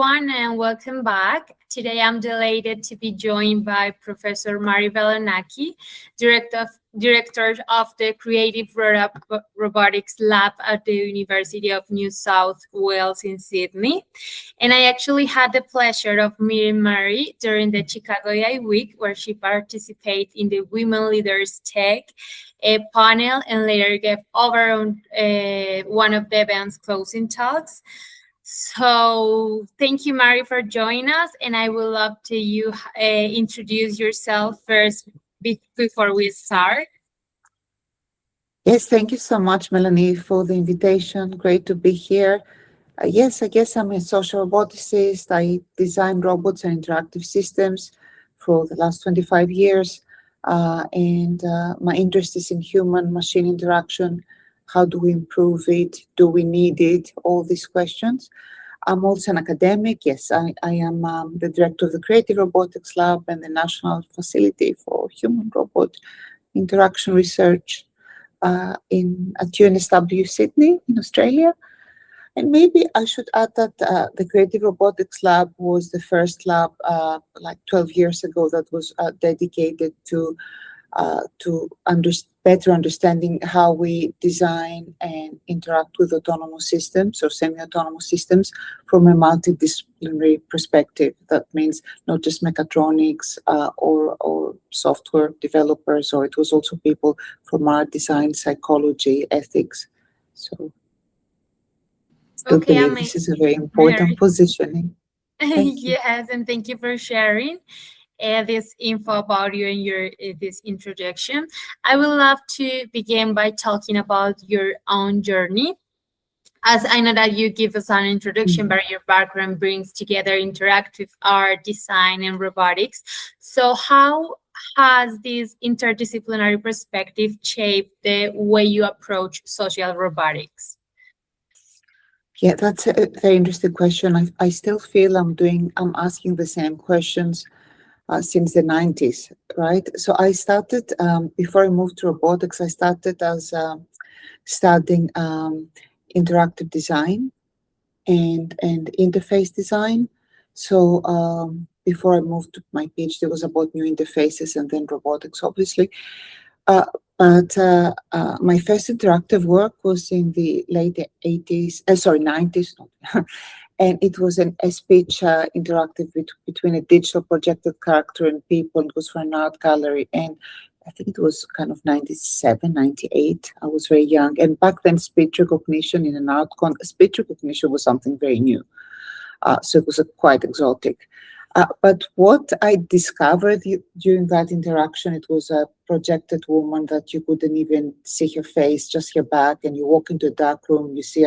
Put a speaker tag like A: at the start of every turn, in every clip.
A: everyone, and welcome back. Today, I'm delighted to be joined by Professor Mari Velonaki, Director of the Creative Robotics Lab at the University of New South Wales in Sydney. And I actually had the pleasure of meeting Mari during the Chicago AI Week, where she participated in the Women Leaders Tech panel and later gave over on one of the event's closing talks. So thank you, Mari, for joining us. And I would love to you introduce yourself first before we start.
B: Yes, thank you so much, Melanny, for the invitation. Great to be here. Yes, I guess I'm a social roboticist. I design robots and interactive systems for the last 25 years. And my interest is in human-machine interaction. How do we improve it? Do we need it? All these questions. I'm also an academic. Yes, I am the director of the Creative Robotics Lab and the National Facility for Human-Robot Interaction Research at UNSW Sydney in Australia. And maybe I should add that the Creative Robotics Lab was the first lab like 12 years ago that was dedicated to better understanding how we design and interact with autonomous systems or semi-autonomous systems from a multidisciplinary perspective. That means not just mechatronics or software developers, or it was also people from art, design, psychology, ethics. So I believe this is a very important positioning.
A: Yes, and thank you for sharing this info about you and this introduction. I would love to begin by talking about your own journey. As I know that you give us an introduction, but your background brings together interactive art, design, and robotics. So how has this interdisciplinary perspective shaped the way you approach social robotics?
B: Yeah, that's a very interesting question. I still feel I'm asking the same questions since the 90s, right? So I started, before I moved to robotics, I started as studying interactive design and interface design. So before I moved to my PhD, it was about new interfaces and then robotics, obviously. But my first interactive work was in the late 90s, and it was a speech interactive between a digital projected character and people. It was for an art gallery, and I think it was kind of 97, 98. I was very young, and back then speech recognition in an art speech recognition was something very new. So it was quite exotic. But what I discovered during that interaction, it was a projected woman that you couldn't even see her face, just her back, and you walk into a dark room, you see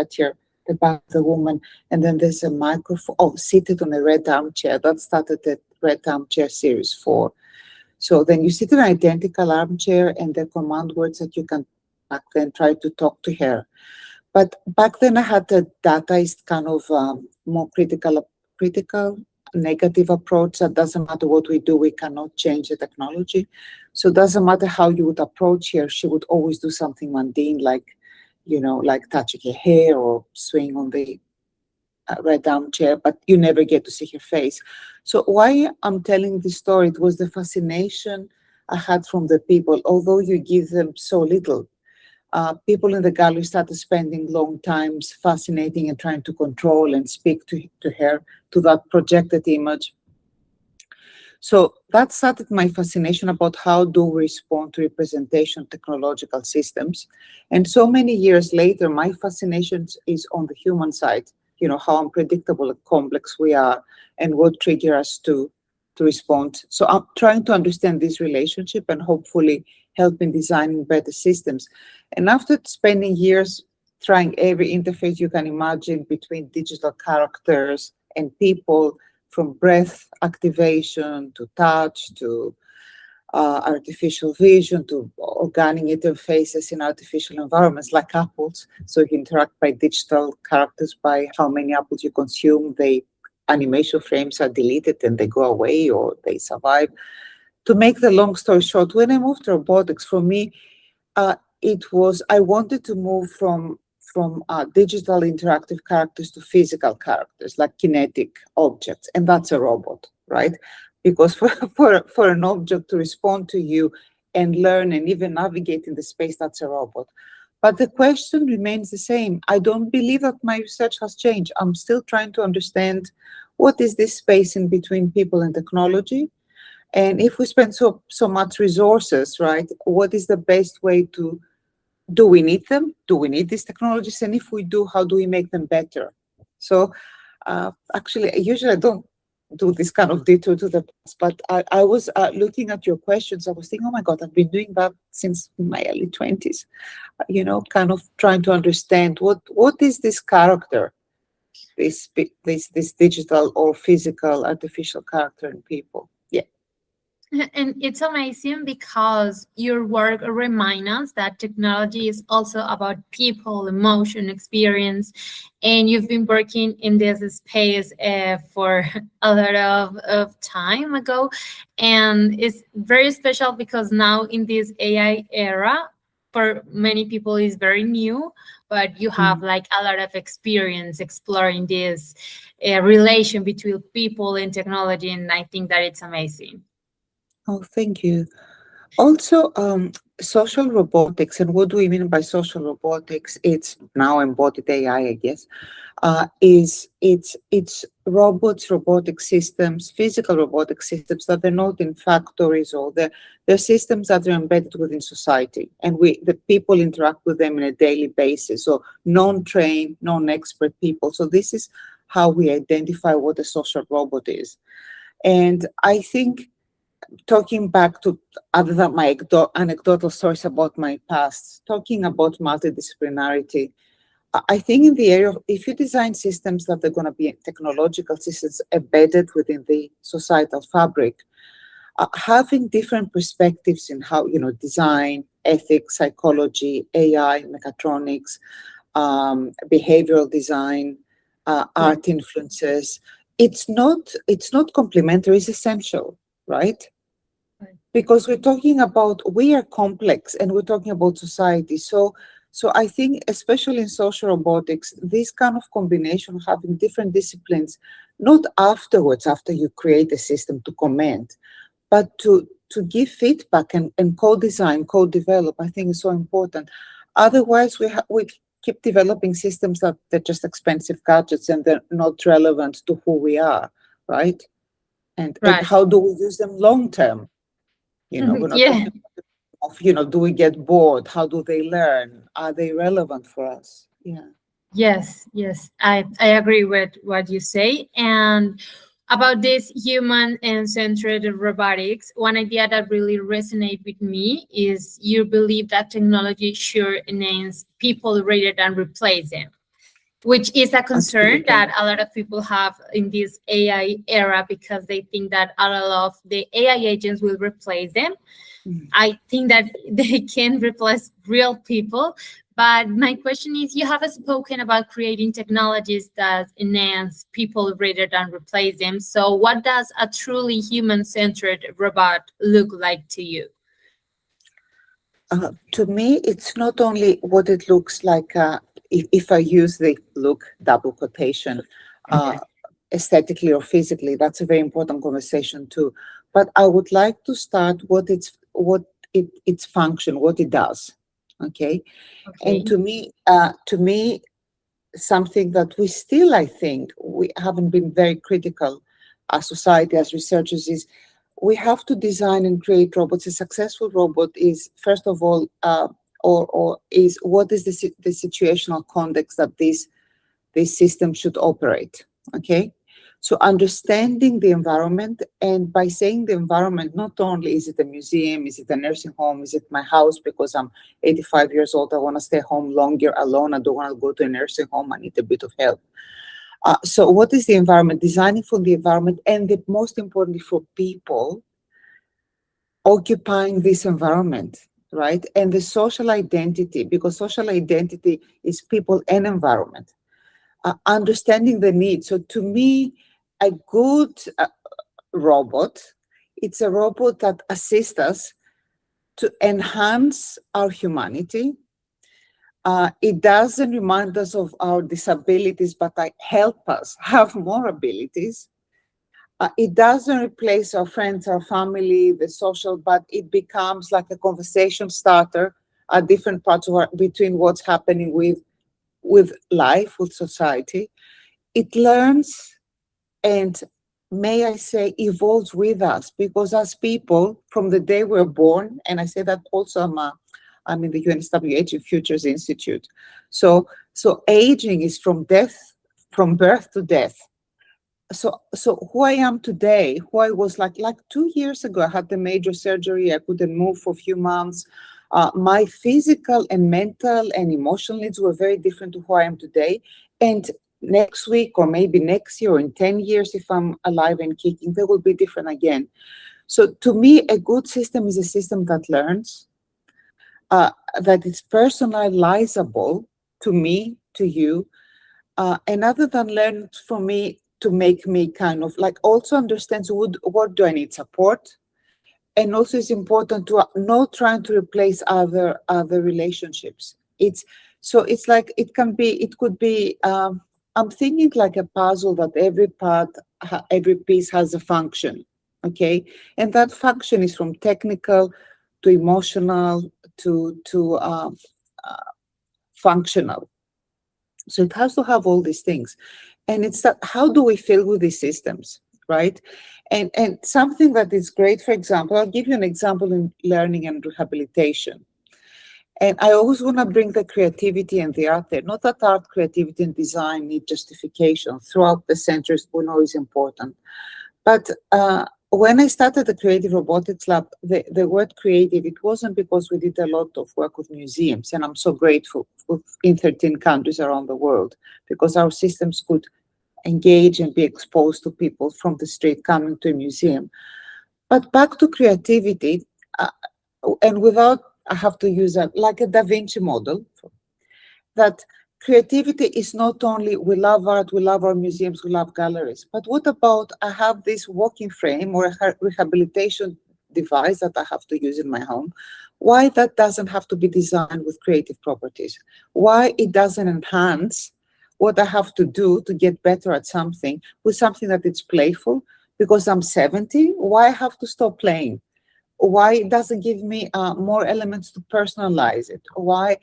B: the back of the woman, and then there's a microphone, seated on a red armchair. That started the Red Armchair Series 4. So then you sit in an identical armchair, and the command words that you can back then try to talk to her. But back then I had the dataist kind of more critical, negative approach. That doesn't matter what we do, we cannot change the technology. So it doesn't matter how you would approach her, she would always do something mundane, like touching her hair or swing on the red armchair, but you never get to see her face. So why I'm telling this story, it was the fascination I had from the people. Although you give them so little, people in the gallery started spending long times fascinating and trying to control and speak to her, to that projected image. So that started my fascination about how do we respond to representation technological systems. And so many years later, my fascination is on the human side, how unpredictable and complex we are and what triggers us to respond. So I'm trying to understand this relationship and hopefully help in designing better systems. And after spending years trying every interface you can imagine between digital characters and people, from breath activation to touch to artificial vision to organic interfaces in artificial environments like apples. So you interact by digital characters by how many apples you consume. The animation frames are deleted and they go away or they survive. To make the long story short, when I moved to robotics, for me, I wanted to move from digital interactive characters to physical characters, like kinetic objects, and that's a robot, right? Because for an object to respond to you and learn and even navigate in the space, that's a robot. But the question remains the same. I don't believe that my research has changed. I'm still trying to understand what is this space in between people and technology. And if we spend so much resources, right, what is the best way to, do we need them? Do we need these technologies? And if we do, how do we make them better? So actually, usually I don't do this kind of detour to the past, but I was looking at your questions. I was thinking, oh my God, I've been doing that since my early 20s, kind of trying to understand what is this character, this digital or physical artificial character in people. Yeah.
A: And it's amazing because your work reminds us that technology is also about people, emotion, experience, and you've been working in this space for a lot of time ago. And it's very special because now in this AI era, for many people is very new, but you have like a lot of experience exploring this relation between people and technology, and I think that it's amazing.
B: Oh, thank you. Also, social robotics, and what do we mean by social robotics? It's now embodied AI, I guess. It's robots, robotic systems, physical robotic systems that are not in factories, or they're systems that are embedded within society, and the people interact with them on a daily basis. So non-trained, non-expert people. So this is how we identify what a social robot is. And I think, talking back to, other than my anecdotal stories about my past, talking about multidisciplinarity, I think in the area of, if you design systems that are going to be technological systems embedded within the societal fabric, having different perspectives in how, design, ethics, psychology, AI, mechatronics, behavioral design, art influences, it's not complementary, it's essential, right? Because we're talking about, we are complex and we're talking about society. So I think, especially in social robotics, this kind of combination, having different disciplines, not afterwards, after you create a system, to comment, but to give feedback and co-design, co-develop, I think is so important. Otherwise, we keep developing systems that they're just expensive gadgets and they're not relevant to who we are, right? And how do we use them long term? We're not talking of, do we get bored? How do they learn? Are they relevant for us? Yeah.
A: Yes, I agree with what you say. And about this human and centered robotics, one idea that really resonates with me is you believe that technology should enhance people rather than replace them, which is a concern that a lot of people have in this AI era, because they think that a lot of the AI agents will replace them. I think that they can replace real people. But my question is, you have spoken about creating technologies that enhance people rather than replace them. So what does a truly human-centered robot look like to you?
B: To me, it's not only what it looks like, if I use the look double quotation, aesthetically or physically, that's a very important conversation too. But I would like to start its function, what it does. Okay. And to me, something that we still, I think, we haven't been very critical as society, as researchers, is we have to design and create robots. A successful robot is, first of all, is what is the situational context that this system should operate. Okay. So understanding the environment, and by saying the environment, not only is it a museum, is it a nursing home, is it my house because I'm 85 years old, I want to stay home longer alone, I don't want to go to a nursing home, I need a bit of help. So what is the environment? Designing for the environment, and most importantly for people occupying this environment, right? And the social identity, because social identity is people and environment. Understanding the needs. So to me, a good robot, it's a robot that assists us to enhance our humanity, It doesn't remind us of our disabilities, but help us have more abilities. It doesn't replace our friends, our family, the social, but it becomes like a conversation starter at different parts of between what's happening with life, with society. It learns and, may I say, evolves with us, because as people, from the day we're born, and I say that also I'm in the UNSW Aging Futures Institute. So aging is from birth to death. So who I am today, who I was like 2 years ago, I had the major surgery. I couldn't move for a few months. My physical and mental and emotional needs were very different to who I am today. And next week, or maybe next year, or in 10 years, if I'm alive and kicking, they will be different again. So to me, a good system is a system that learns, that is personalizable to me, to you, and other than learn from me to make me kind of like also understands what do I need support. And also it's important to not trying to replace other relationships. It's like it could be I'm thinking like a puzzle that every part, every piece has a function, okay? And that function is from technical to emotional to functional. So it has to have all these things. And it's that, how do we feel with these systems, right? And something that is great, for example, I'll give you an example in learning and rehabilitation. And I always want to bring the creativity and the art there. Not that art, creativity, and design need justification. Throughout the centuries, we know is important. But when I started the Creative Robotics Lab, the word creative, it wasn't because we did a lot of work with museums, and I'm so grateful in 13 countries around the world, because our systems could engage and be exposed to people from the street coming to a museum. But back to creativity, and without, I have to use like a Da Vinci model, that creativity is not only we love art, we love our museums, we love galleries, but what about I have this walking frame or a rehabilitation device that I have to use in my home? Why that doesn't have to be designed with creative properties? Why it doesn't enhance what I have to do to get better at something with something that it's playful? Because I'm 70, why I have to stop playing? Why it doesn't give me more elements to personalize it? Why,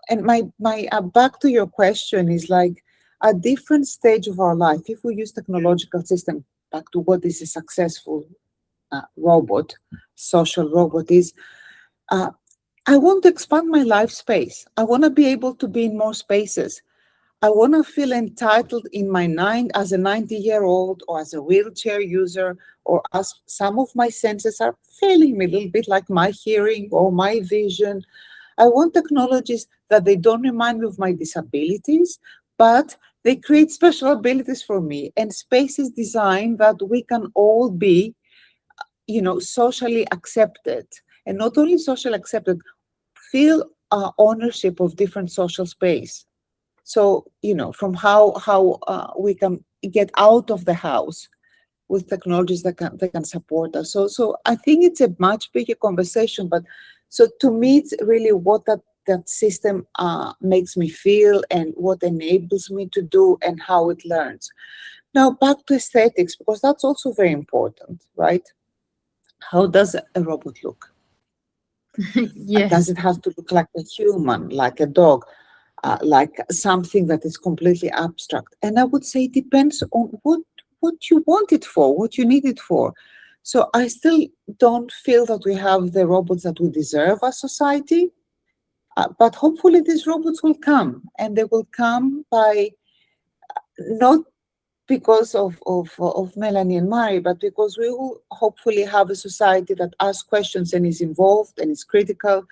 B: and my back to your question is like a different stage of our life. If we use technological system, back to what is a successful robot, social robot is, I want to expand my life space. I want to be able to be in more spaces. I want to feel entitled in my as a 90-year-old, or as a wheelchair user, or as some of my senses are failing me a little bit, like my hearing or my vision. I want technologies that they don't remind me of my disabilities, but they create special abilities for me, and spaces designed that we can all be, socially accepted. And not only socially accepted, feel ownership of different social space. So, from how we can get out of the house with technologies that can support us. So I think it's a much bigger conversation, but so to me, it's really what that system makes me feel and what enables me to do and how it learns. Now, back to aesthetics, because that's also very important, right? How does a robot look?
A: Yes.
B: Does it have to look like a human, like a dog? Like something that is completely abstract? And I would say it depends on what you want it for, what you need it for. So I still don't feel that we have the robots that we deserve as society, but hopefully these robots will come, and they will come by not because of Melanny and Mari, but because we will hopefully have a society that asks questions and is involved and is critical.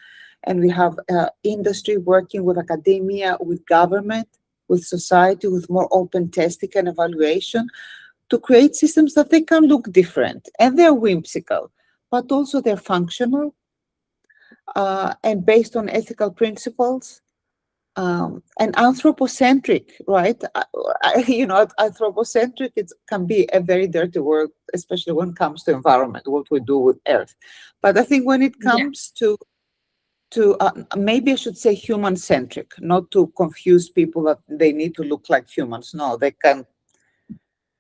B: And we have industry working with academia, with government, with society, with more open testing and evaluation to create systems that they can look different. And they're whimsical, but also they're functional and based on ethical principles. And anthropocentric, right? Anthropocentric, it can be a very dirty word, especially when it comes to environment, what we do with Earth. But I think when it comes to to maybe I should say human-centric, not to confuse people that they need to look like humans. No, they can,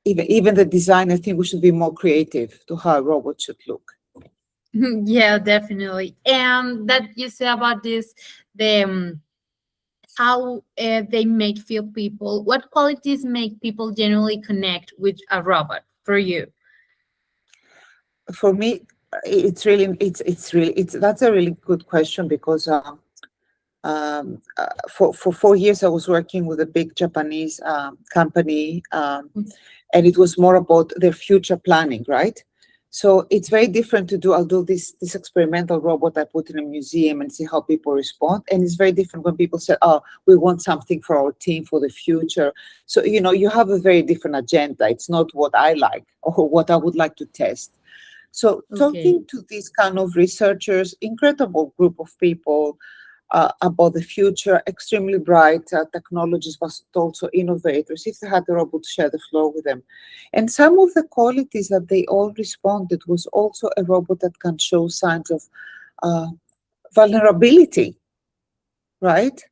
B: even the design, I think we should be more creative to how a robot should look.
A: Yeah, definitely. And that you say about this, the how they make feel people. What qualities make people generally connect with a robot for you?
B: For me, that's a really good question, because for 4 years I was working with a big Japanese company, and it was more about their future planning, right? So it's very different to do. I'll do this experimental robot I put in a museum and see how people respond. And it's very different when people say, "Oh, we want something for our team for the future." So you have a very different agenda. It's not what I like or what I would like to test. So
A: Okay.
B: talking to these kind of researchers, incredible group of people about the future, extremely bright technologists, but also innovators, if they had the robot to share the floor with them. And some of the qualities that they all responded was also a robot that can show signs of vulnerability, right?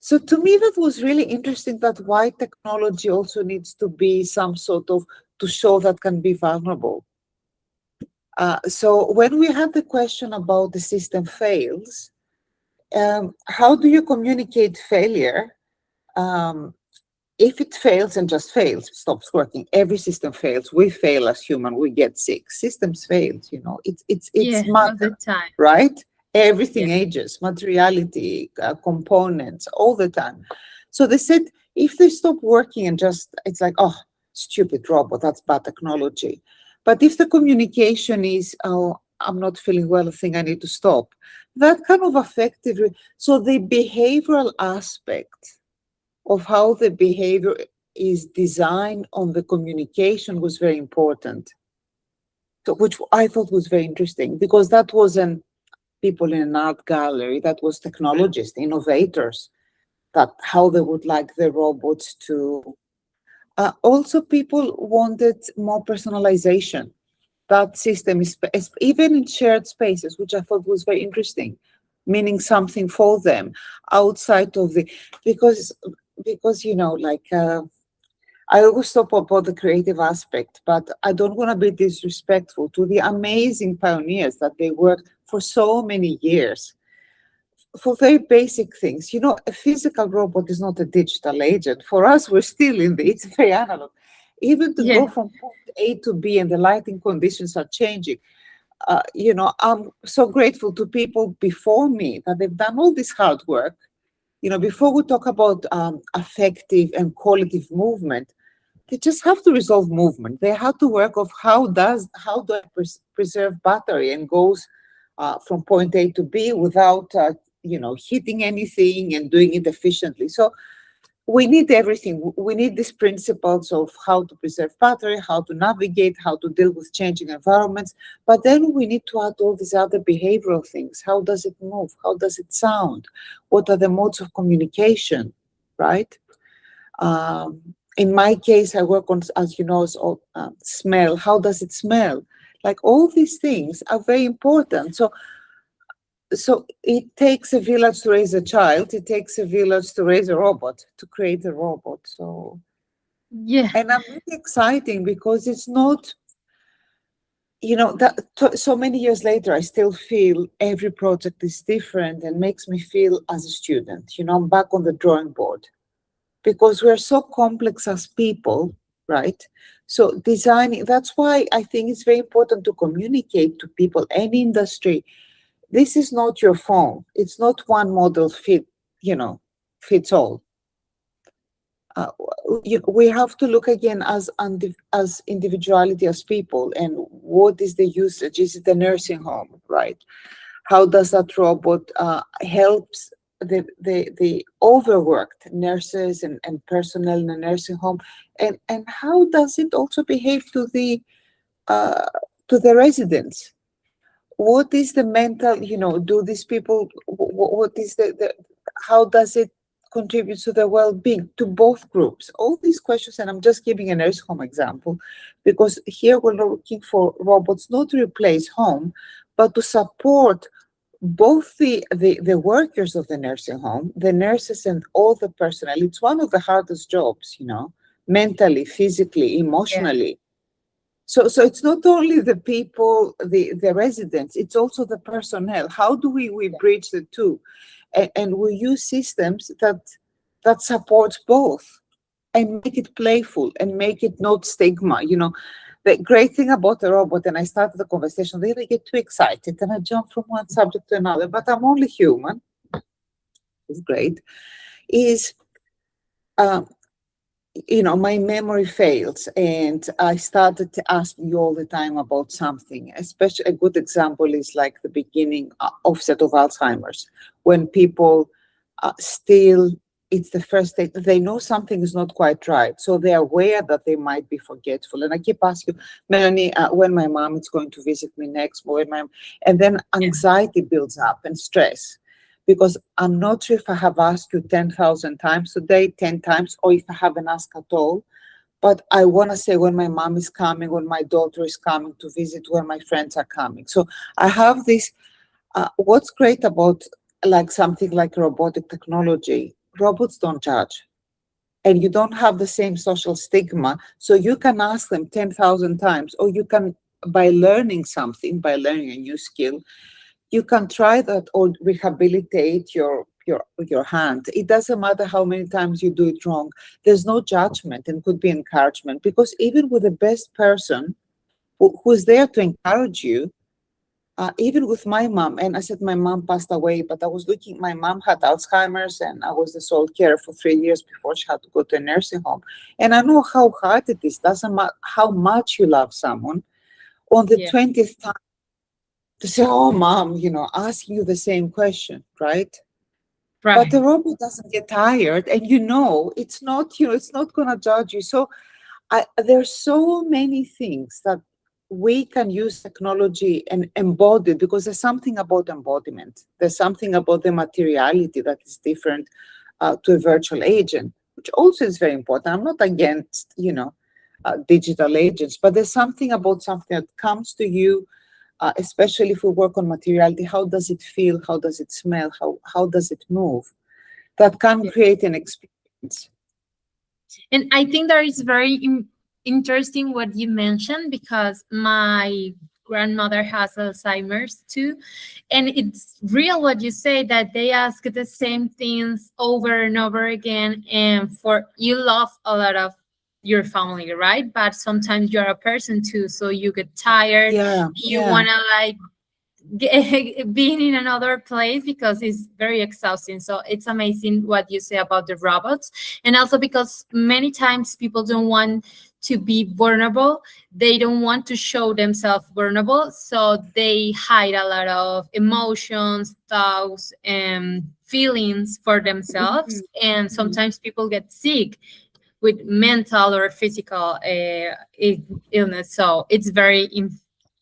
B: So to me, that was really interesting, that why technology also needs to be some sort of, to show that can be vulnerable. So when we had the question about the system fails, how do you communicate failure? If it fails and just fails, stops working, every system fails. We fail as human, we get sick. Systems fails, it's
A: Yeah, all the
B: matter,
A: time.
B: right? Everything
A: Yeah.
B: ages, materiality, components, all the time. So they said, if they stop working and just, it's like, oh, stupid robot, that's bad technology. But if the communication is, oh, I'm not feeling well, I think I need to stop, that kind of affected. So the behavioral aspect of how the behavior is designed on the communication was very important. So, which I thought was very interesting, because that wasn't people in an art gallery, that was technologists, innovators, that how they would like the robots to. Also, people wanted more personalization. That system is even in shared spaces, which I thought was very interesting, meaning something for them outside of the, because like I always talk about the creative aspect, but I don't want to be disrespectful to the amazing pioneers that they worked for so many years for very basic things. A physical robot is not a digital agent. For us, we're still it's very analog. Even to
A: Yeah.
B: go from point A to B and the lighting conditions are changing. I'm so grateful to people before me that they've done all this hard work. Before we talk about affective and qualitative movement, they just have to resolve movement. They have to work of how do I preserve battery and goes from point A to B without hitting anything and doing it efficiently. So we need everything. We need these principles of how to preserve battery, how to navigate, how to deal with changing environments. But then we need to add all these other behavioral things. How does it move? How does it sound? What are the modes of communication, right? In my case, I work on, as you know, smell. How does it smell? Like all these things are very important. So it takes a village to raise a child. It takes a village to raise a robot, to create a robot. So
A: Yeah.
B: and I'm really exciting because it's not, so many years later, I still feel every project is different and makes me feel as a student. I'm back on the drawing board because we're so complex as people, right? So designing, that's why I think it's very important to communicate to people, any industry. This is not your phone. It's not one model fits all. We have to look again as individuality, as people, and what is the usage? Is it the nursing home, right? How does that robot helps the overworked nurses and personnel in a nursing home, and how does it also behave to the residents? What is the mental, do these people, what is how does it contribute to their well-being, to both groups? All these questions, and I'm just giving a nursing home example, because here we're looking for robots not to replace home, but to support both the workers of the nursing home, the nurses and all the personnel, it's one of the hardest jobs, you know, mentally, physically, emotionally. So it's not only the people, the residents, it's also the personnel. How do we bridge the two? And we use systems that support both and make it playful and make it not stigma. You know, the great thing about a robot, and I started the conversation, they get too excited and I jump from one subject to another, but I'm only human. It's great. Is you know, my memory fails and I started to ask you all the time about something. Especially a good example is like the beginning offset of Alzheimer's, when people still, it's the first day, they know something is not quite right. So they're aware that they might be forgetful. And I keep asking, Melanny, when my mom is going to visit me next, and then anxiety builds up and stress. Because I'm not sure if I have asked you 10,000 times today, 10 times, or if I haven't asked at all. But I want to say when my mom is coming, when my daughter is coming to visit, when my friends are coming. So I have this, what's great about like something like robotic technology, robots don't judge. And you don't have the same social stigma. So you can ask them 10,000 times, or you can, by learning something, by learning a new skill, you can try that or rehabilitate your hand. It doesn't matter how many times you do it wrong. There's no judgment and could be encouragement, because even with the best person who's there to encourage you, even with my mom, and I said my mom passed away, but I was looking, my mom had Alzheimer's and I was the sole carer for 3 years before she had to go to a nursing home. And I know how hard it is. Doesn't matter how much you love someone. On the 20th time, to say, oh, mom, you know, asking you the same question, right? But the robot doesn't get tired, and you know, it's not, you know, it's not going to judge you. So there's so many things that we can use technology and embody, because there's something about embodiment. There's something about the materiality that is different to a virtual agent, which also is very important. I'm not against, you know, digital agents, but there's something about something that comes to you, especially if we work on materiality. How does it feel? How does it smell? How does it move? That can create an experience.
A: And I think that is very interesting what you mentioned, because my grandmother has Alzheimer's too. And it's real what you say, that they ask the same things over and over again. And for you love a lot of your family, right? But sometimes you're a person too, so you get tired. You want to like being in another place, because it's very exhausting. So it's amazing what you say about the robots. And also because many times people don't want to be vulnerable, they don't want to show themselves vulnerable, so they hide a lot of emotions, thoughts, and feelings for themselves. And sometimes people get sick with mental or physical illness. So it's very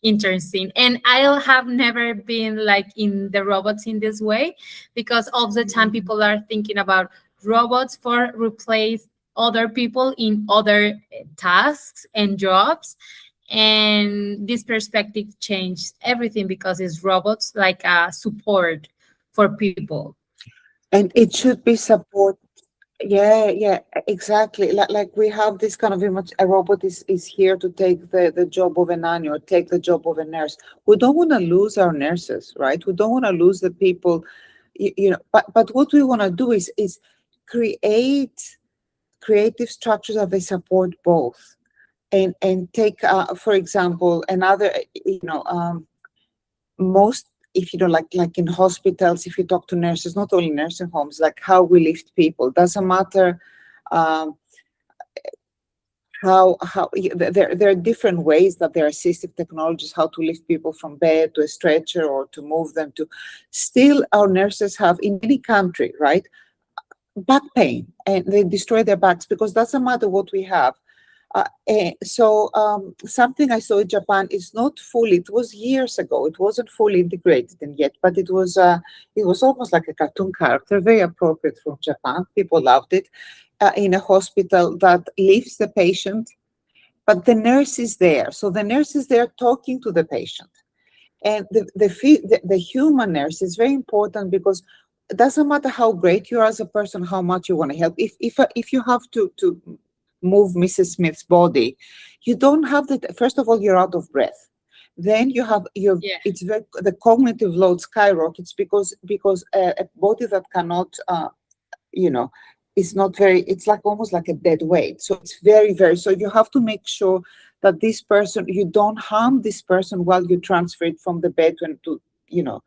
A: interesting. And I have never been like in the robots in this way, because all the time people are thinking about robots for replace other people in other tasks and jobs. And this perspective changed everything, because it's robots like a support for people.
B: And it should be support. Yeah, exactly. Like we have this kind of image, a robot is here to take the job of a nanny or take the job of a nurse. We don't want to lose our nurses, right? We don't want to lose the people, you know, but what we want to do is create creative structures that they support both. And take, for example, another, you know, most, if you know, like in hospitals, if you talk to nurses, not only nursing homes, like how we lift people, doesn't matter how there are different ways that there are assistive technologies, how to lift people from bed to a stretcher or to move them to. Still, our nurses have, in any country, right, back pain, and they destroy their backs, because doesn't matter what we have. So something I saw in Japan is not fully, it was years ago, it wasn't fully integrated in yet, but it was almost like a cartoon character, very appropriate from Japan. People loved it, in a hospital that lifts the patient, but the nurse is there. So the nurse is there talking to the patient. And the human nurse is very important, because it doesn't matter how great you are as a person, how much you want to help. If you have to move Mrs. Smith's body, you don't have the, first of all, you're out of breath. Then you have
A: Yeah.
B: it's very, the cognitive load skyrockets, because a body that cannot you know, it's not very, it's like almost like a dead weight. So it's very, so you have to make sure that this person, you don't harm this person while you transfer it from the bed to, you know,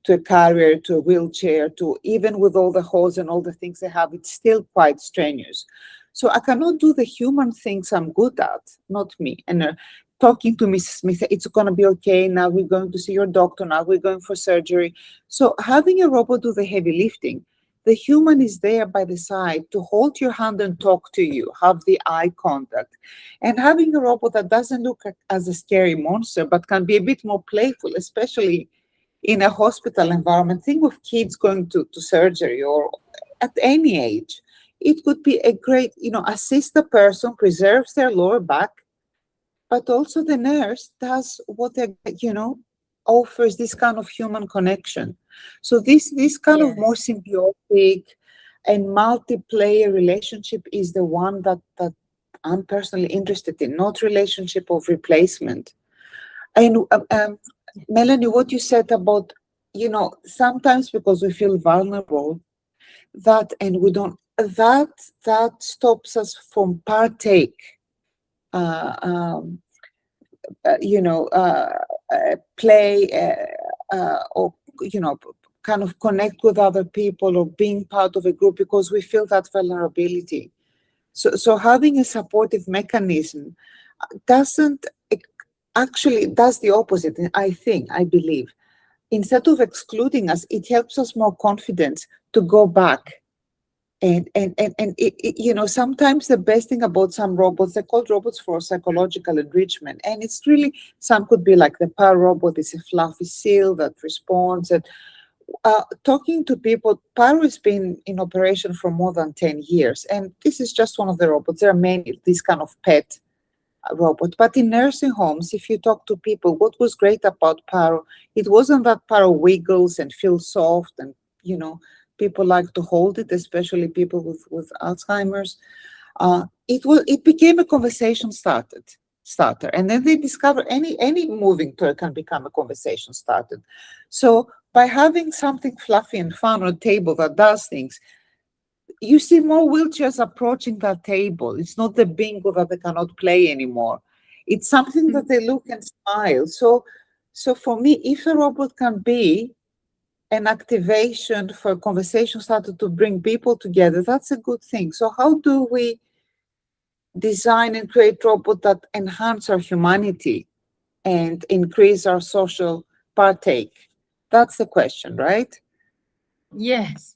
B: to a carrier, to a wheelchair, to, even with all the holes and all the things they have, it's still quite strenuous. So I cannot do the human things I'm good at, not me. And talking to Mrs. Smith, it's going to be okay. Now we're going to see your doctor. Now we're going for surgery. So having a robot do the heavy lifting, the human is there by the side to hold your hand and talk to you, have the eye contact. And having a robot that doesn't look as a scary monster, but can be a bit more playful, especially in a hospital environment. Think of kids going to surgery, or at any age. It could be a great, you know, assist the person, preserves their lower back, but also the nurse does what they, you know, offers this kind of human connection. So this kind of more
A: Yes.
B: symbiotic and multiplayer relationship is the one that I'm personally interested in, not relationship of replacement. And Melanny, what you said about, you know, sometimes because we feel vulnerable, that, and we don't, that stops us from partake, uh, um, you know, play, or, you know, kind of connect with other people, or being part of a group, because we feel that vulnerability. So having a supportive mechanism doesn't actually, does the opposite. I believe, instead of excluding us, it helps us more confidence to go back. And you know, sometimes the best thing about some robots, they're called robots for psychological enrichment. And it's really, some could be like the Power robot is a fluffy seal that responds. And talking to people, Power has been in operation for more than 10 years. And this is just one of the robots. There are many, this kind of pet robot. But in nursing homes, if you talk to people, what was great about Paro, it wasn't that Paro wiggles and feels soft, and, you know, people like to hold it, especially people with Alzheimer's. It became a conversation starter, and then they discover any moving toy can become a conversation starter. So by having something fluffy and fun on a table that does things, you see more wheelchairs approaching that table. It's not the bingo that they cannot play anymore. It's something that they look and smile. So for me, if a robot can be an activation for a conversation started to bring people together, that's a good thing. So how do we design and create robots that enhance our humanity and increase our social partake? That's the question, right?
A: Yes.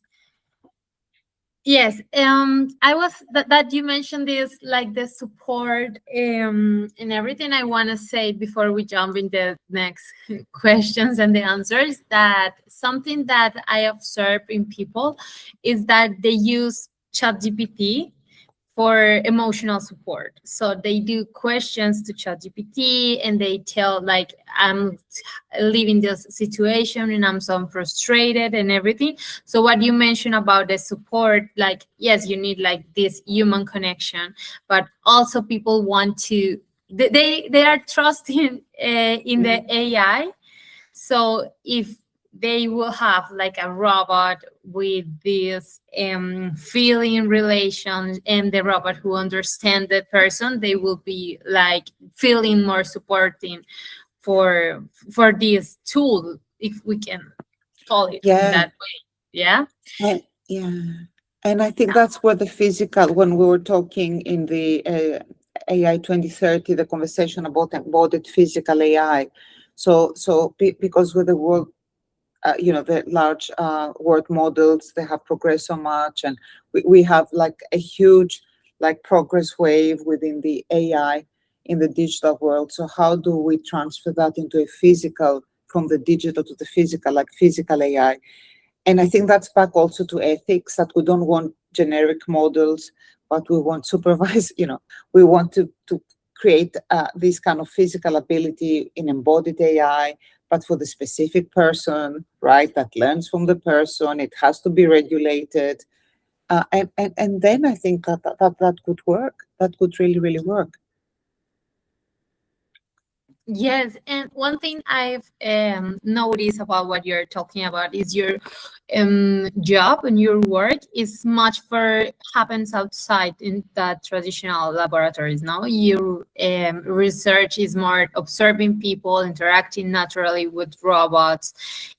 A: Yes, I was that you mentioned this, like the support, and everything. I want to say before we jump in the next questions and the answers, that something that I observe in people is that they use ChatGPT for emotional support. So they do questions to ChatGPT, and they tell, like, I'm living this situation and I'm so frustrated and everything. So what you mentioned about the support, like, yes, you need like this human connection, but also people want to, they are trusting in the AI. So if they will have like a robot with this feeling relation, and the robot who understands the person, they will be like feeling more supporting for this tool, if we can call it in
B: Yeah.
A: that way. Yeah.
B: Yeah. And I think that's where the physical, when we were talking in the AI 2030, the conversation about embodied physical AI. Because with the world, you know, the large world models, they have progressed so much, and we have like a huge like progress wave within the AI in the digital world. So how do we transfer that into a physical, from the digital to the physical, like physical AI? And I think that's back also to ethics, that we don't want generic models, but we want supervised, you know, we want to create this kind of physical ability in embodied AI but for the specific person, right, that learns from the person, it has to be regulated. And then I think that could work. That could really, really work.
A: Yes, and one thing I've noticed about what you're talking about is your job and your work is much for happens outside in the traditional laboratories. Now, your research is more observing people, interacting naturally with robots,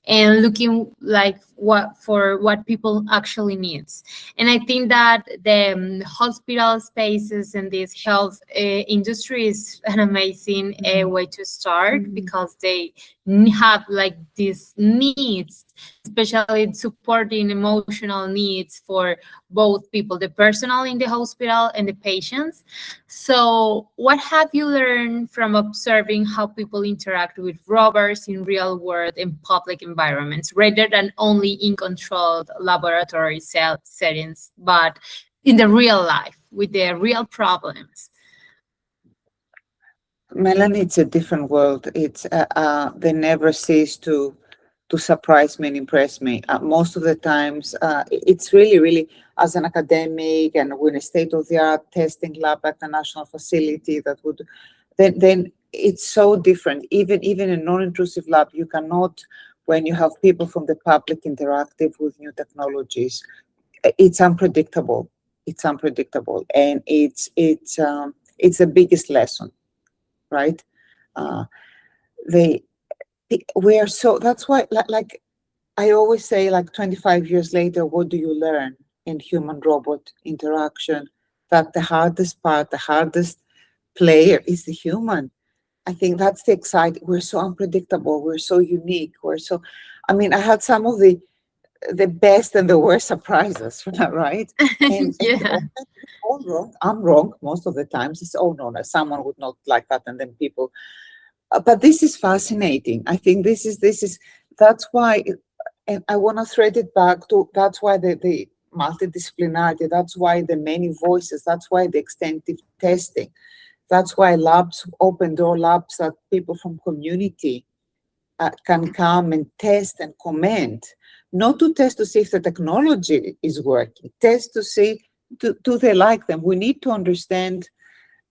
A: and looking like what people actually needs. And I think that the hospital spaces and this health industry is an amazing way to start, because they have like these needs, especially supporting emotional needs for both people, the personnel in the hospital and the patients. So what have you learned from observing how people interact with robots in real world and public environments, rather than only in controlled laboratory settings, but in the real life with the real problems?
B: Melanie, it's a different world. It's they never cease to surprise me and impress me. Most of the times, it's really, really, as an academic and with a state-of-the-art testing lab at the national facility, that would then it's so different. Even a non-intrusive lab, you cannot, when you have people from the public interactive with new technologies, it's unpredictable. It's unpredictable, and it's the biggest lesson, right? We are so, that's why, like I always say, like 25 years later, what do you learn in human robot interaction? That the hardest part, the hardest player is the human. I think that's the exciting. We're so unpredictable. We're so unique. I mean, I had some of the best and the worst surprises, right? And
A: Yeah.
B: all wrong. I'm wrong most of the times. It's, oh no, someone would not like that, and then people. But this is fascinating. I think this is that's why, and I want to thread it back to, that's why the multidisciplinarity, that's why the many voices, that's why the extensive testing, that's why labs, open door labs, that people from community can come and test and comment, not to test to see if the technology is working, test to see, do they like them? We need to understand.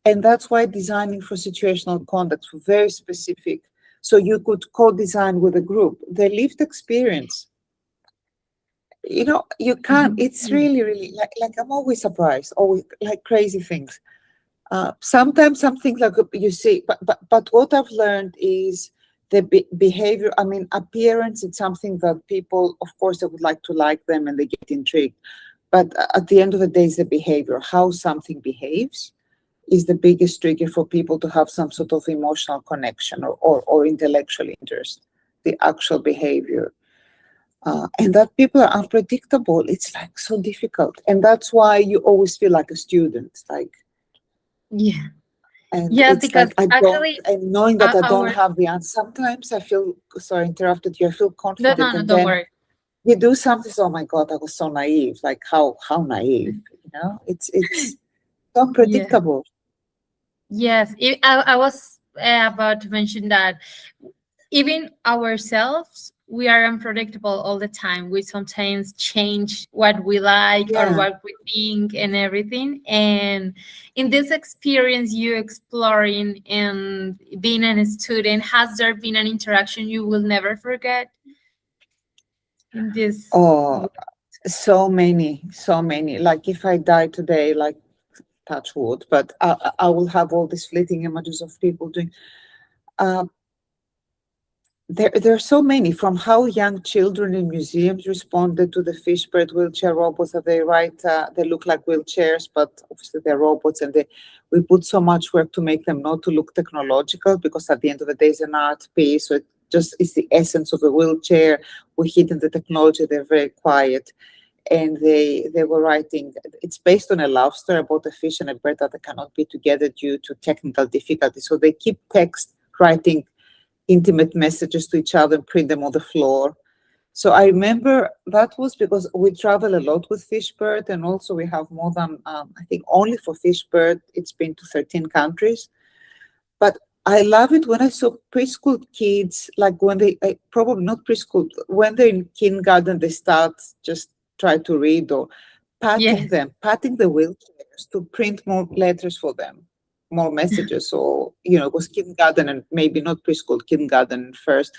B: And that's why designing for situational context, for very specific, so you could co-design with a group, the lived experience. You know, you can't, it's really, really, like I'm always surprised, always like crazy things. Sometimes some things like you see, but what I've learned is the behavior, I mean, appearance, it's something that people, of course, they would like to like them and they get intrigued. But at the end of the day, it's the behavior, how something behaves is the biggest trigger for people to have some sort of emotional connection or intellectual interest, the actual behavior. And that people are unpredictable. It's like so difficult. And that's why you always feel like a student, like,
A: Yeah.
B: and
A: Yes,
B: it's
A: because
B: like I
A: actually,
B: don't, and knowing that I don't
A: our
B: have the answer, sometimes I feel, sorry, interrupted you, I feel
A: no,
B: confident,
A: no,
B: and
A: don't
B: then
A: worry.
B: you do something, oh my God, I was so naive. Like how naive, you know? It's so
A: Yeah.
B: unpredictable.
A: Yes, I was about to mention that even ourselves, we are unpredictable all the time. We sometimes change what we like or
B: Yeah.
A: what we think and everything. And in this experience, you exploring and being a student, has there been an interaction you will never forget in this?
B: Oh, so many, so many. Like if I die today, like touch wood, but I will have all these fleeting images of people doing. Uh, there are so many, from how young children in museums responded to the fishbird wheelchair robots that they write. They look like wheelchairs, but obviously they're robots, and we put so much work to make them not to look technological, because at the end of the day, it's an art piece. So it just is the essence of a wheelchair. We hidden the technology. They're very quiet. And they were writing, it's based on a love story about a fish and a bird that cannot be together due to technical difficulties. So they keep text, writing intimate messages to each other and print them on the floor. So I remember that was because we travel a lot with Fishbird, and also we have more than, I think only for Fishbird, it's been to 13 countries. But I love it when I saw preschool kids, like when they, probably not preschool, when they're in kindergarten, they start just try to read, or patting
A: Yes.
B: them, patting the wheelchairs to print more letters for them, more messages, or, it was kindergarten and maybe not preschool, kindergarten first.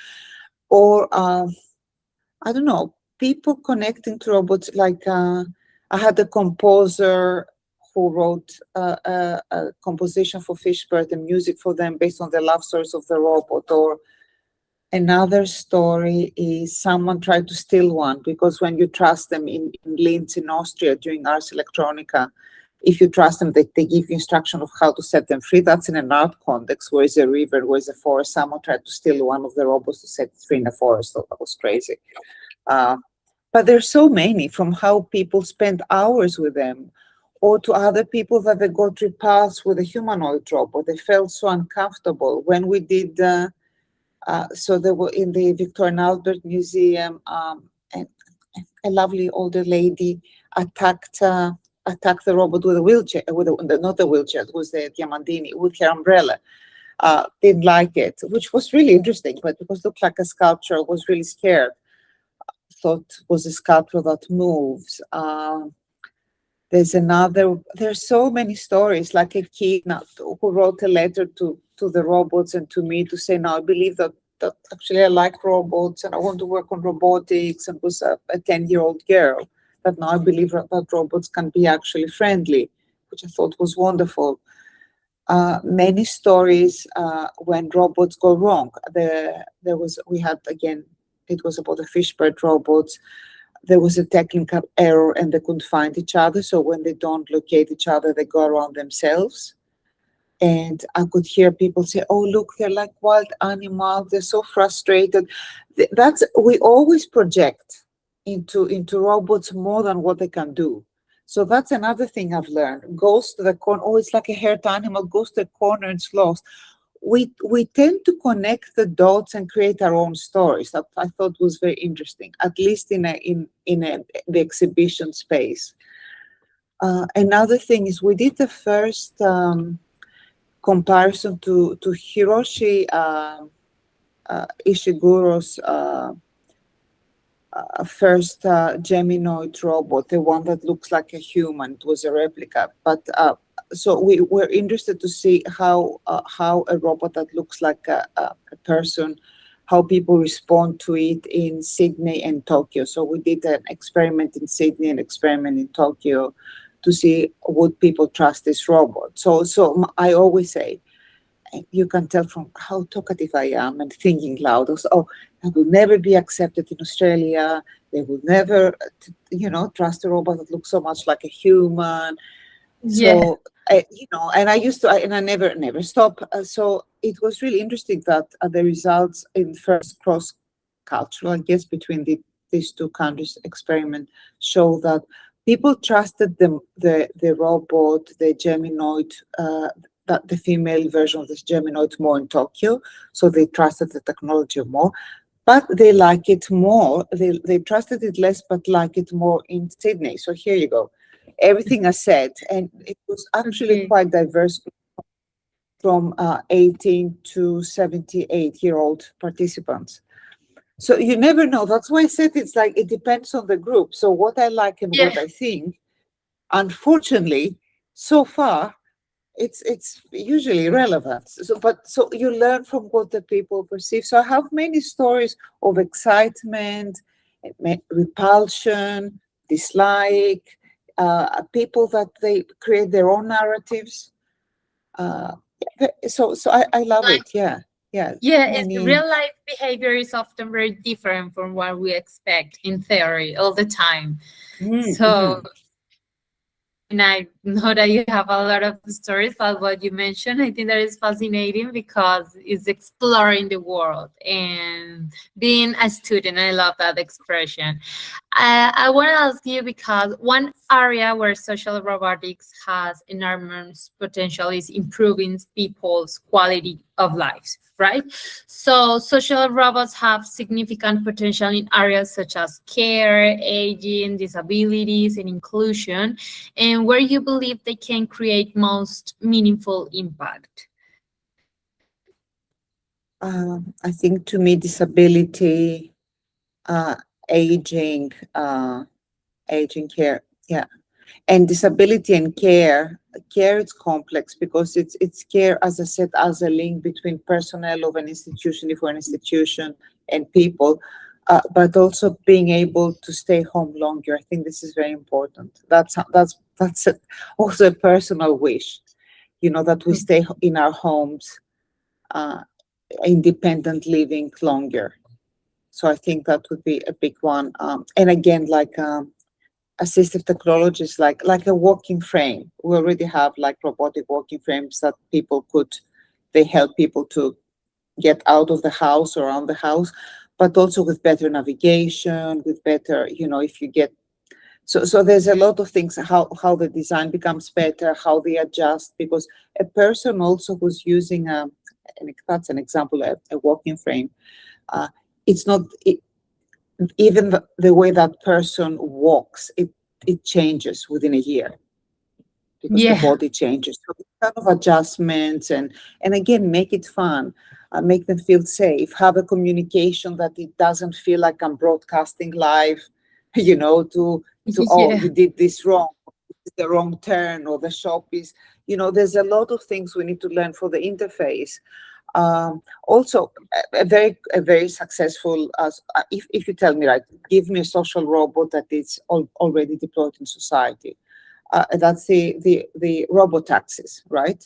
B: Or, I don't know, people connecting to robots, like I had a composer who wrote a composition for Fishbird and music for them based on the love stories of the robot. Or another story is someone tried to steal one, because when you trust them in Linz in Austria during Ars Electronica, if you trust them, they give you instruction of how to set them free. That's in an art context. Where is a river? Where is a forest? Someone tried to steal one of the robots to set it free in a forest. So that was crazy. But there's so many, from how people spend hours with them, or to other people that they got repulsed with a humanoid robot. They felt so uncomfortable. When we did, so they were in the Victor and Albert Museum, and a lovely older lady attacked the robot with a wheelchair, not a wheelchair, it was the Diamandini, with her umbrella. Didn't like it, which was really interesting, but because it looked like a sculpture, I was really scared. Thought was a sculpture that moves. There's so many stories, like a kid who wrote a letter to the robots and to me to say, no, I believe that actually I like robots and I want to work on robotics, and was a 10-year-old girl, that now I believe that robots can be actually friendly, which I thought was wonderful. Many stories when robots go wrong. We had, again, it was about the Fishbird robots. There was a technical error and they couldn't find each other. So when they don't locate each other, they go around themselves. And I could hear people say, oh, look, they're like wild animals. They're so frustrated. We always project into robots more than what they can do. So that's another thing I've learned. Goes to the corner, oh, it's like a hurt animal, goes to the corner and it's lost. We tend to connect the dots and create our own stories. That I thought was very interesting, at least in the exhibition space. Another thing is we did the first comparison to Hiroshi Ishiguro's first Geminoid robot, the one that looks like a human. It was a replica, but so we were interested to see how a robot that looks like a person, how people respond to it in Sydney and Tokyo. So we did an experiment in Sydney and experiment in Tokyo to see would people trust this robot. So I always say, you can tell from how talkative I am and thinking loud. Oh, I will never be accepted in Australia. They will never, trust a robot that looks so much like a human.
A: Yeah.
B: So, and I used to, and I never stop. So it was really interesting that the results in first cross-cultural, I guess, between these two countries experiment show that people trusted the robot, the Geminoid, the female version of this Geminoid more in Tokyo. So they trusted the technology more. But they like it more. They trusted it less, but like it more in Sydney. So here you go. Everything I said, and it was actually quite diverse, from 18 to 78-year-old participants. So you never know. That's why I said it's like it depends on the group. So what I like and what I think, unfortunately, so far, it's usually relevant. So you learn from what the people perceive. So I have many stories of excitement, repulsion, dislike, people that they create their own narratives. So I love it. Yeah.
A: Yeah,
B: Many.
A: real life behavior is often very different from what we expect in theory all the time. So, and I know that you have a lot of stories about what you mentioned. I think that is fascinating because it's exploring the world and being a student. I love that expression. I want to ask you, because one area where social robotics has enormous potential is improving people's quality of life, right? So social robots have significant potential in areas such as care, aging, disabilities, and inclusion, and where you believe they can create most meaningful impact.
B: I think to me, disability, aging, aging care, yeah. And disability and care it's complex because it's care, as I said, as a link between personnel of an institution, if we're an institution, and people, but also being able to stay home longer. I think this is very important. That's also a personal wish, that we stay in our homes, independent living longer. So I think that would be a big one. And again, like assistive technologies, like a walking frame. We already have like robotic walking frames that they help people to get out of the house or around the house, but also with better navigation, with better, if you get, so there's a lot of things, how the design becomes better, how they adjust, because a person also who's using that's an example, a walking frame, it's not, even the way that person walks, it changes within a year because the body changes. So kind of adjustments and again, make it fun, make them feel safe, have a communication that it doesn't feel like I'm broadcasting live, oh, you did this wrong, the wrong turn, or the shop is, there's a lot of things we need to learn for the interface. Also, a very successful, if you tell me, like, give me a social robot that is already deployed in society. That's the robot taxis, right?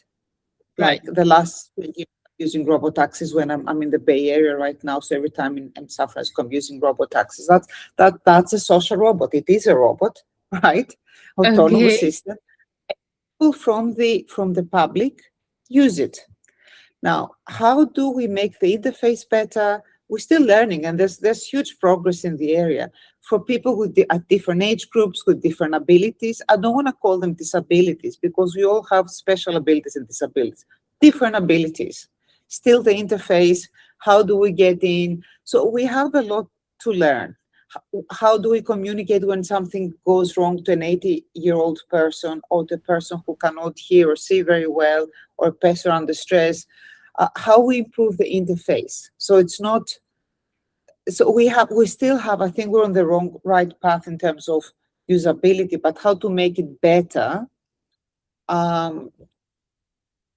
B: Like the last year using robot taxis when I'm in the Bay Area right now. So every time in San Francisco, I'm using robot taxis. That's a social robot. It is a robot, right? Autonomous system. People from the public use it. Now, how do we make the interface better? We're still learning, and there's huge progress in the area for people with at different age groups with different abilities. I don't want to call them disabilities because we all have special abilities and disabilities, different abilities. Still, the interface. How do we get in? So we have a lot to learn. How do we communicate when something goes wrong to an 80-year-old person, or the person who cannot hear or see very well, or a person under stress? How we improve the interface. So it's not, so we still have, I think we're on the right path in terms of usability, but how to make it better.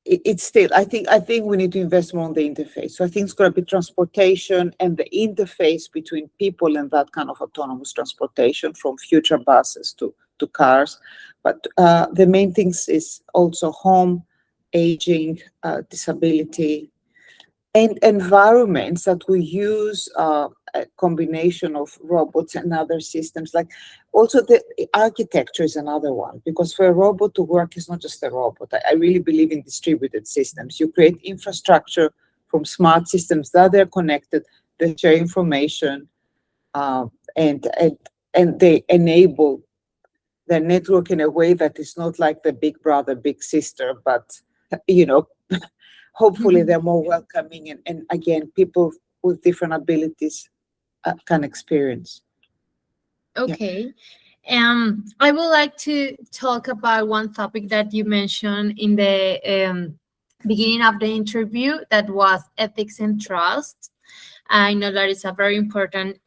B: It's still, I think we need to invest more on the interface. So I think it's going to be transportation and the interface between people and that kind of autonomous transportation, from future buses to cars. But the main things is also home, aging, disability, and environments that we use a combination of robots and other systems. Like also the architecture is another one, because for a robot to work, is not just a robot. I really believe in distributed systems. You create infrastructure from smart systems that they're connected, they share information, and they enable the network in a way that is not like the big brother, big sister, but hopefully they're more welcoming, and again, people with different abilities can experience.
A: Okay. I would like to talk about one topic that you mentioned in the beginning of the interview, that was ethics and trust. I know that it's a very important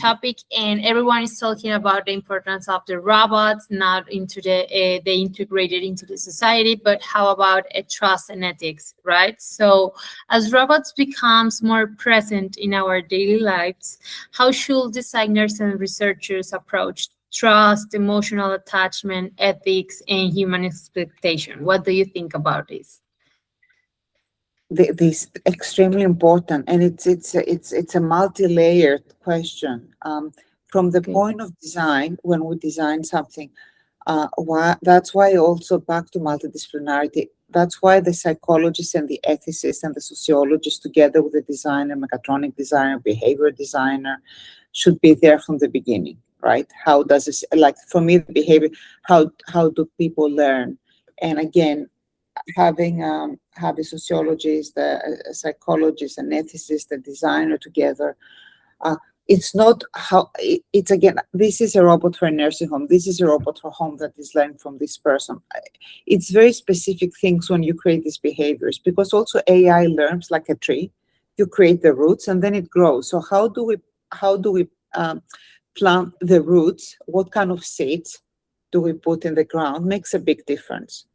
A: topic, and everyone is talking about the importance of the robots, not into they integrated into the society, but how about trust and ethics, right? So as robots becomes more present in our daily lives, how should designers and researchers approach trust, emotional attachment, ethics, and human expectation? What do you think about this?
B: This extremely important, and it's a multi-layered question. From the point of design, when we design something, that's why also back to multidisciplinarity. That's why the psychologist and the ethicist and the sociologist, together with the designer, mechatronic designer, behavior designer, should be there from the beginning, right? How does this, like for me, the behavior, how do people learn? And again, having a sociologist, a psychologist, an ethicist, a designer together. It's not how, it's again, this is a robot for a nursing home, this is a robot for home that is learned from this person. It's very specific things when you create these behaviors, because also AI learns like a tree. you create the roots and then it grows. So how do we plant the roots? What kind of seeds do we put in the ground? Makes a big difference.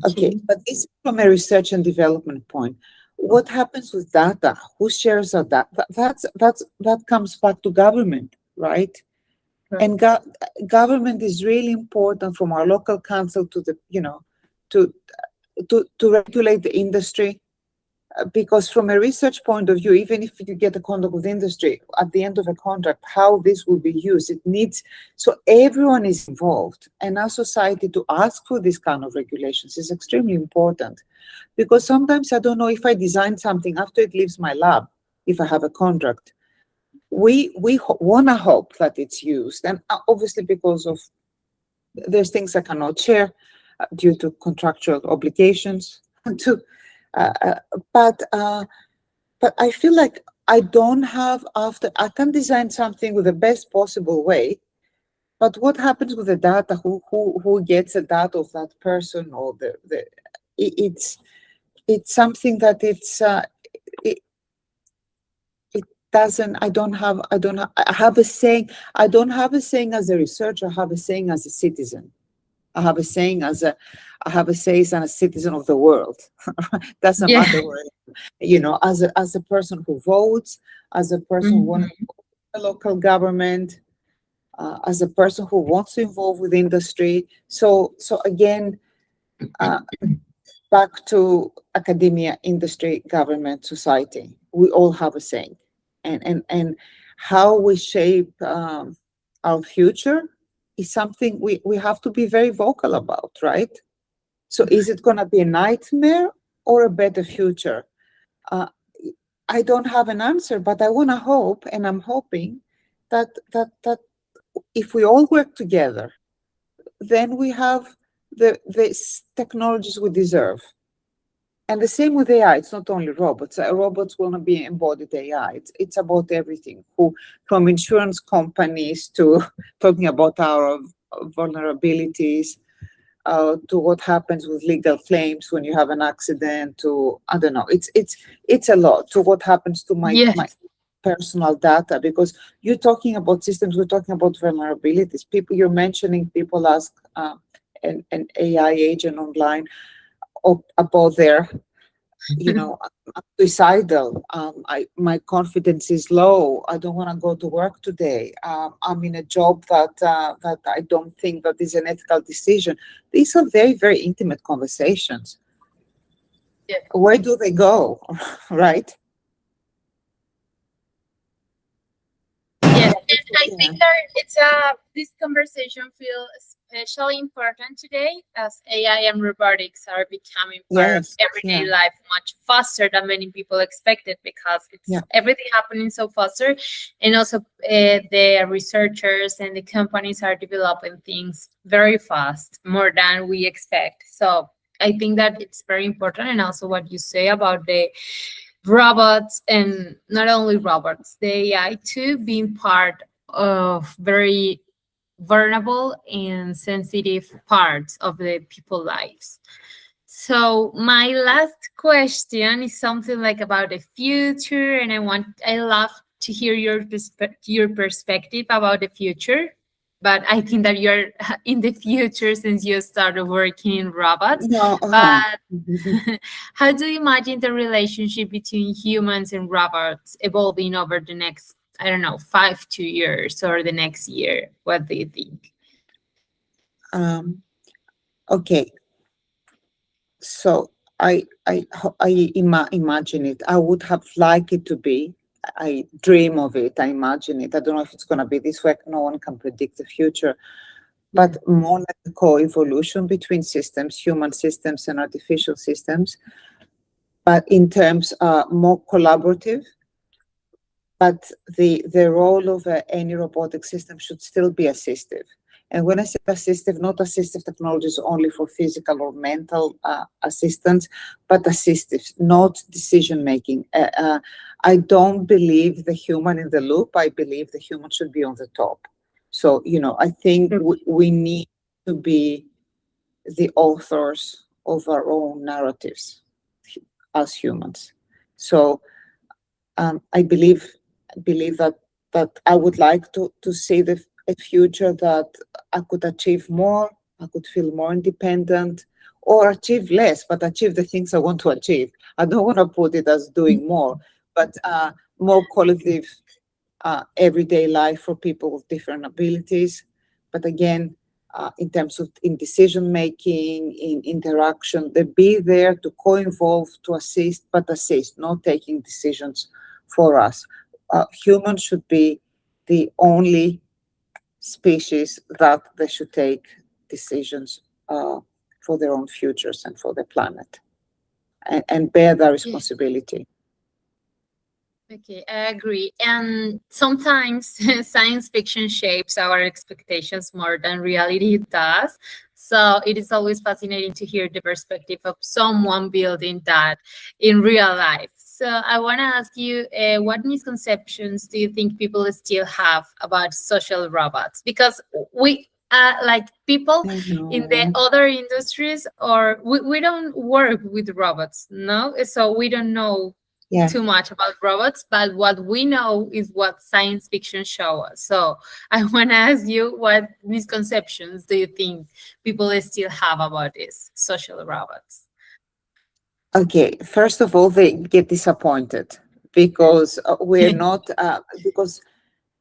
B: Okay, but this is from a research and development point. What happens with data? Who shares that data? That comes back to government, right? And government is really important, from our local council to the, to regulate the industry. Because from a research point of view, even if you get a contract with industry, at the end of a contract, how this will be used, it needs, so everyone is involved. And our society to ask for this kind of regulations is extremely important. Because sometimes I don't know if I design something after it leaves my lab, if I have a contract. We want to hope that it's used. And obviously because of, there's things I cannot share due to contractual obligations to, but I feel like I don't have, after I can design something with the best possible way, but what happens with the data? Who gets the data of that person, or it's something that it doesn't. I have a saying. I don't have a saying as a researcher. I have a saying as a citizen. I have a saying as a citizen of the world. Doesn't matter where, as a person who votes, as a person who wants to involve the local government, as a person who wants to involve with industry. So again, back to academia, industry, government, society. We all have a saying, and how we shape our future is something we have to be very vocal about, right? So is it going to be a nightmare or a better future? I don't have an answer, but I want to hope, and I'm hoping that if we all work together, then we have the technologies we deserve. And the same with AI. It's not only robots. Robots will not be embodied AI. It's about everything, from insurance companies to talking about our vulnerabilities, to what happens with legal claims when you have an accident, to, I don't know, it's a lot, to what happens to my personal data. Because you're talking about systems, we're talking about vulnerabilities. You're mentioning people ask an AI agent online about their, I'm suicidal. My confidence is low. I don't want to go to work today. I'm in a job that I don't think that is an ethical decision. These are very, very intimate conversations.
A: Yeah.
B: Where do they go, right?
A: Yes, and I think that this conversation feels especially important today, as AI and robotics are becoming part of everyday life much faster than many people expected, because it's everything happening so faster, and also the researchers and the companies are developing things very fast, more than we expect. So I think that it's very important, and also what you say about the robots, and not only robots, the AI too, being part of very vulnerable and sensitive parts of the people's lives. So my last question is something like about the future, and I love to hear your perspective about the future. But I think that you're in the future since you started working in robots. But how do you imagine the relationship between humans and robots evolving over the next, I don't know, 2 years or the next year? What do you think?
B: Okay. So I imagine it. I would have liked it to be. I dream of it. I imagine it. I don't know if it's going to be this way. No one can predict the future. But more like a co-evolution between systems, human systems and artificial systems. But in terms more collaborative. But the role of any robotic system should still be assistive. And when I say assistive, not assistive technologies only for physical or mental assistance, but assistive, not decision-making. I don't believe the human in the loop. I believe the human should be on the top. So, I think we need to be the authors of our own narratives as humans. So I believe that I would like to see a future that I could achieve more, I could feel more independent, or achieve less, but achieve the things I want to achieve. I don't want to put it as doing more, but more qualitative everyday life for people with different abilities. But again, in terms of in decision making, in interaction, they be there to co-involve, to assist, but assist, not taking decisions for us. Humans should be the only species that they should take decisions for their own futures and for the planet, and bear that responsibility.
A: Okay, I agree. And sometimes science fiction shapes our expectations more than reality does. So it is always fascinating to hear the perspective of someone building that in real life. So I want to ask you, what misconceptions do you think people still have about social robots? Because we, like people in the other industries, or we don't work with robots, no? So we don't know too much about robots, but what we know is what science fiction show us. So I want to ask you, what misconceptions do you think people still have about these social robots?
B: Okay, first of all, they get disappointed because we're not, because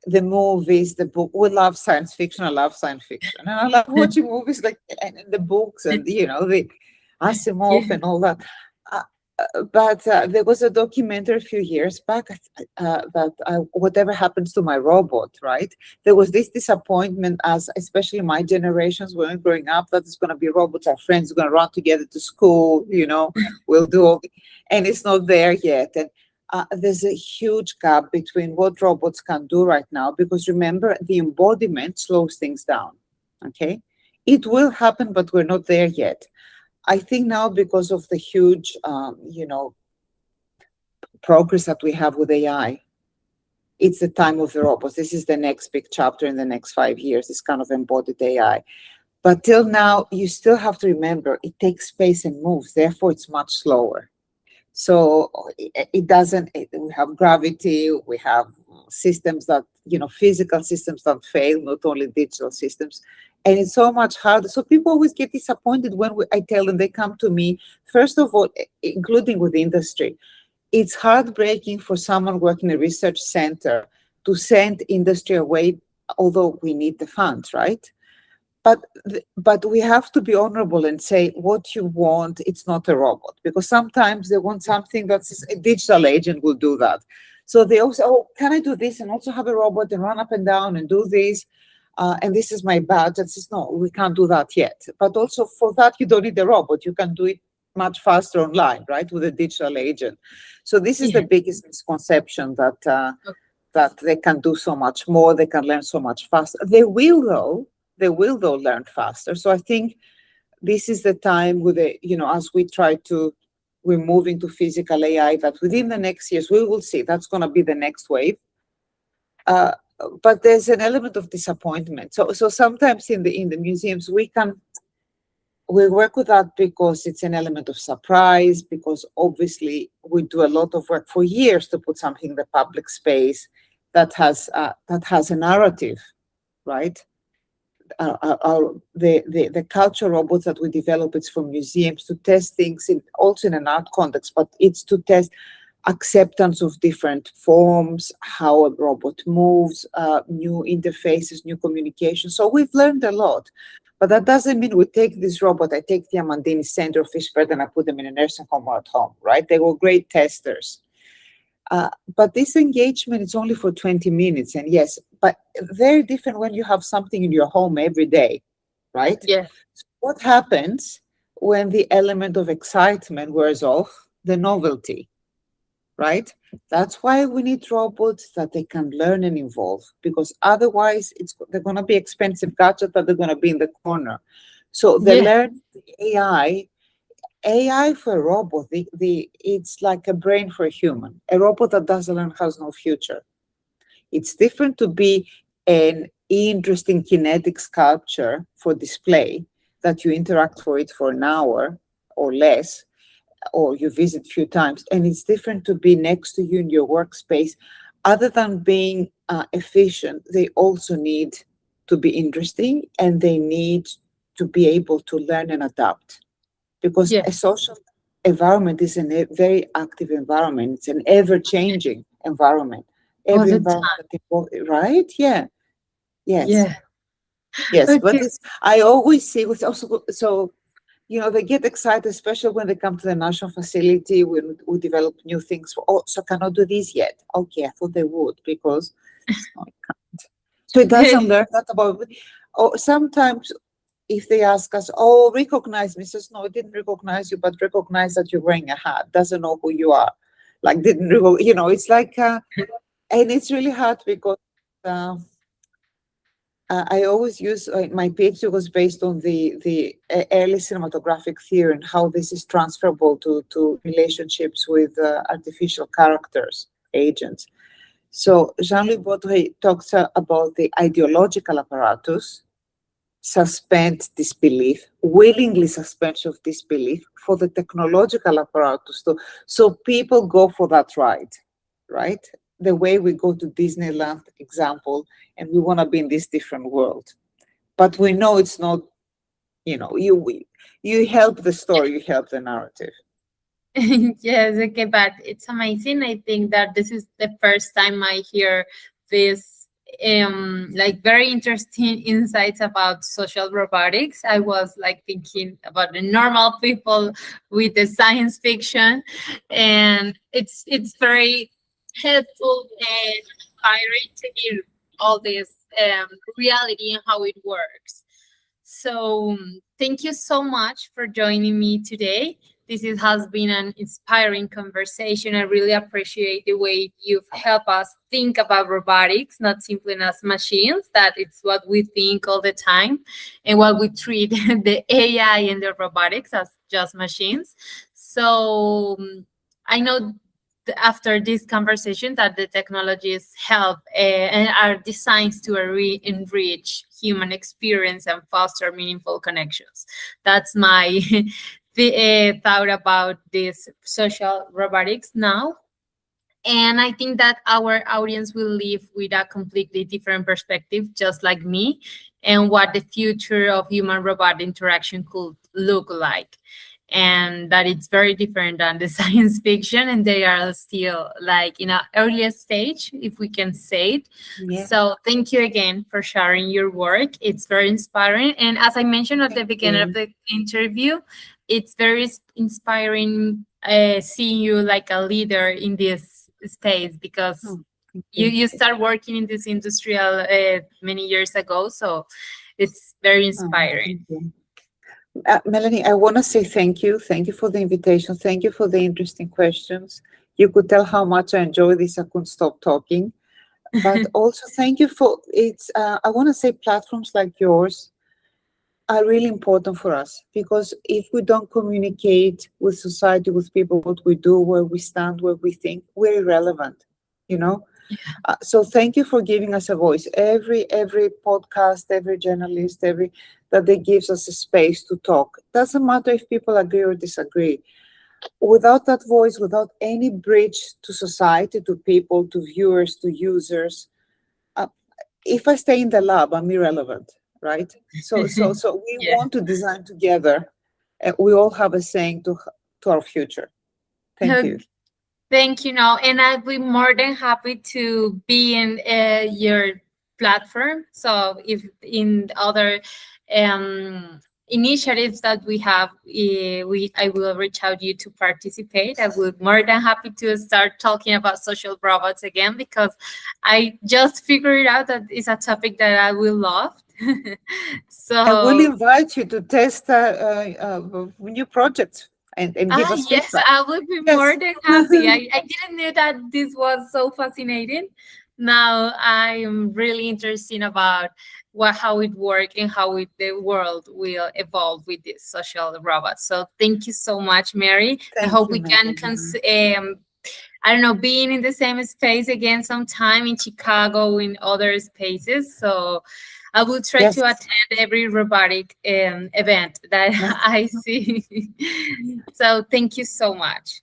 B: the movies, the book, we love science fiction. I love science fiction. And I love watching movies like, and the books and, the Asimov and all that. But there was a documentary a few years back that whatever happens to my robot, right? There was this disappointment, as especially my generations when growing up, that it's going to be robots. Our friends are going to run together to school, we'll do all, and it's not there yet. And there's a huge gap between what robots can do right now, because remember, the embodiment slows things down. Okay, it will happen, but we're not there yet. I think now, because of the huge, progress that we have with AI, it's the time of the robots. This is the next big chapter in the next 5 years, this kind of embodied AI. But till now, you still have to remember, it takes space and moves, therefore it's much slower. So it doesn't, we have gravity, we have systems that, physical systems that fail, not only digital systems. And it's so much harder. So people always get disappointed when I tell them, they come to me, first of all, including with industry. It's heartbreaking for someone working in a research center to send industry away, although we need the funds, right? But we have to be honorable and say, what you want, it's not a robot, because sometimes they want something that's a digital agent will do that. So they also, oh, can I do this and also have a robot and run up and down and do this? And this is my badge. And says, no, we can't do that yet. But also for that, you don't need a robot. You can do it much faster online, right, with a digital agent. So this is the biggest misconception, that they can do so much more, they can learn so much faster. They will though learn faster. So I think this is the time with as we're moving to physical AI, that within the next years, we will see that's going to be the next wave. But there's an element of disappointment. So sometimes in the museums, we work with that because it's an element of surprise, because obviously we do a lot of work for years to put something in the public space that has a narrative, right? The culture robots that we develop, it's for museums to test things also in an art context, but it's to test acceptance of different forms, how a robot moves, new interfaces, new communication. So we've learned a lot, but that doesn't mean we take this robot, I take the Amandini Center of Fishbird and I put them in a nursing home or at home, right? They were great testers. But this engagement is only for 20 minutes. And yes, but very different when you have something in your home every day, right?
A: Yeah.
B: So what happens when the element of excitement wears off? The novelty, right? That's why we need robots that they can learn and evolve, because otherwise they're going to be expensive gadgets that they're going to be in the corner. So the AI for a robot, it's like a brain for a human. A robot that doesn't learn has no future. It's different to be an interesting kinetic sculpture for display that you interact for it for an hour or less, or you visit few times, and it's different to be next to you in your workspace. Other than being efficient, they also need to be interesting, and they need to be able to learn and adapt, because
A: Yeah,
B: a social environment is a very active environment. It's an ever-changing environment.
A: all
B: Every
A: the time.
B: environment, right? Yeah. Yes.
A: Yeah.
B: Yes. But
A: Okay.
B: it's, I always see with also, so, they get excited, especially when they come to the national facility when we develop new things. For, oh, so cannot do this yet. Okay, I thought they would, because no, I can't. So it doesn't learn that about. Or sometimes if they ask us, oh, recognize me, says, no, I didn't recognize you, but recognize that you're wearing a hat. Doesn't know who you are. Like, didn't, it's like, and it's really hard because uh, I always use, my PhD was based on the early cinematographic theory and how this is transferable to relationships with artificial characters, agents. So Jean-Louis Baudry talks about the ideological apparatus, suspend disbelief, willingly suspension of disbelief for the technological apparatus. So people go for that ride, right? The way we go to Disneyland, example, and we want to be in this different world. But we know it's not, you help the story, you help the narrative.
A: Yes, okay, but it's amazing. I think that this is the first time I hear this like very interesting insights about social robotics. I was like thinking about the normal people with the science fiction, and it's very helpful and inspiring to hear all this reality and how it works. So thank you so much for joining me today. Has been an inspiring conversation. I really appreciate the way you've helped us think about robotics, not simply as machines, that it's what we think all the time, and what we treat the AI and the robotics as just machines. So I know after this conversation that the technologies help and are designed to enrich human experience and foster meaningful connections. That's my thought about this social robotics now. And I think that our audience will live with a completely different perspective, just like me, and what the future of human robot interaction could look like. And that it's very different than the science fiction, and they are still like in an earliest stage, if we can say it.
B: Yeah.
A: So thank you again for sharing your work. It's very inspiring. And as I mentioned at the beginning of the interview, it's very inspiring seeing you like a leader in this space, because you start working in this industry many years ago. So it's very inspiring.
B: Melanny, I want to say thank you. Thank you for the invitation. Thank you for the interesting questions. You could tell how much I enjoy this. I couldn't stop talking. But also thank you for I want to say platforms like yours are really important for us, because if we don't communicate with society, with people, what we do, where we stand, where we think, we're irrelevant, so thank you for giving us a voice. Every podcast, every journalist, that they gives us a space to talk. Doesn't matter if people agree or disagree. Without that voice, without any bridge to society, to people, to viewers, to users, if I stay in the lab, I'm irrelevant, right? So we want to design together, and we all have a saying to our future. Thank you.
A: Thank you, now, and I'd be more than happy to be in your platform. So if in other initiatives that we have, I will reach out to you to participate. I would more than happy to start talking about social robots again, because I just figured out that it's a topic that I will love. So
B: I will invite you to test new projects and give us
A: yes,
B: feedback.
A: I would be more than happy. I didn't know that this was so fascinating. Now I'm really interested about how it works and how the world will evolve with this social robots. So thank you so much, Mary. I hope we can I don't know, being in the same space again sometime in Chicago, in other spaces. So I will try
B: Yes.
A: to attend every robotic event that
B: Yes.
A: I see. So thank you so much.